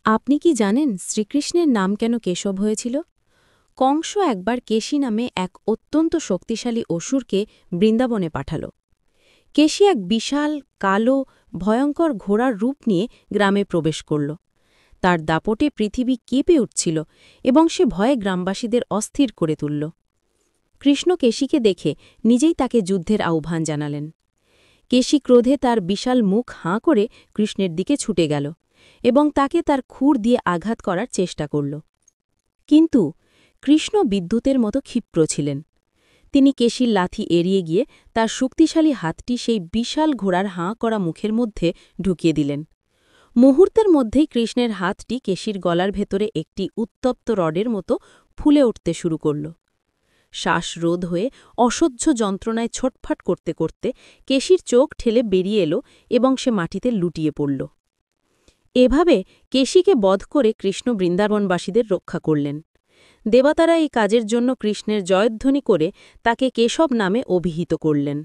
আপনি কি জানেন শ্রীকৃষ্ণের নাম কেন কেশব হয়েছিল? কংস একবার কেশী নামে এক অত্যন্ত শক্তিশালী অসুরকে বৃন্দাবনে পাঠাল। কেশী এক বিশাল, কালো, ভয়ঙ্কর ঘোড়ার রূপ নিয়ে গ্রামে প্রবেশ করল। তার দাপটে পৃথিবী কেঁপে উঠছিল এবং সে ভয়ে গ্রামবাসীদের অস্থির করে তুলল। কৃষ্ণ কেশীকে দেখে নিজেই তাকে যুদ্ধের আহ্বান জানালেন। কেশী ক্রোধে তার বিশাল মুখ হাঁ করে কৃষ্ণের দিকে ছুটে গেল এবং তাকে তার খুর দিয়ে আঘাত করার চেষ্টা করল। কিন্তু কৃষ্ণ বিদ্যুতের মতো ক্ষিপ্র ছিলেন। তিনি কেশীর লাথি এড়িয়ে গিয়ে তার শক্তিশালী হাতটি সেই বিশাল ঘোড়ার হাঁ করা মুখের মধ্যে ঢুকিয়ে দিলেন। মুহূর্তের মধ্যেই কৃষ্ণের হাতটি কেশীর গলার ভেতরে একটি উত্তপ্ত রডের মতো ফুলে উঠতে শুরু করল। শ্বাসরোধ হয়ে অসহ্য যন্ত্রণায় ছটফট করতে করতে কেশীর চোখ ঠেলে বেরিয়ে এলো এবং সে মাটিতে লুটিয়ে পড়ল। এভাবে কেশীকে বধ করে কৃষ্ণ বৃন্দাবনবাসীদের রক্ষা করলেন। দেবতারা এই কাজের জন্য কৃষ্ণের জয়ধ্বনি করে তাকে কেশব নামে অভিহিত করলেন।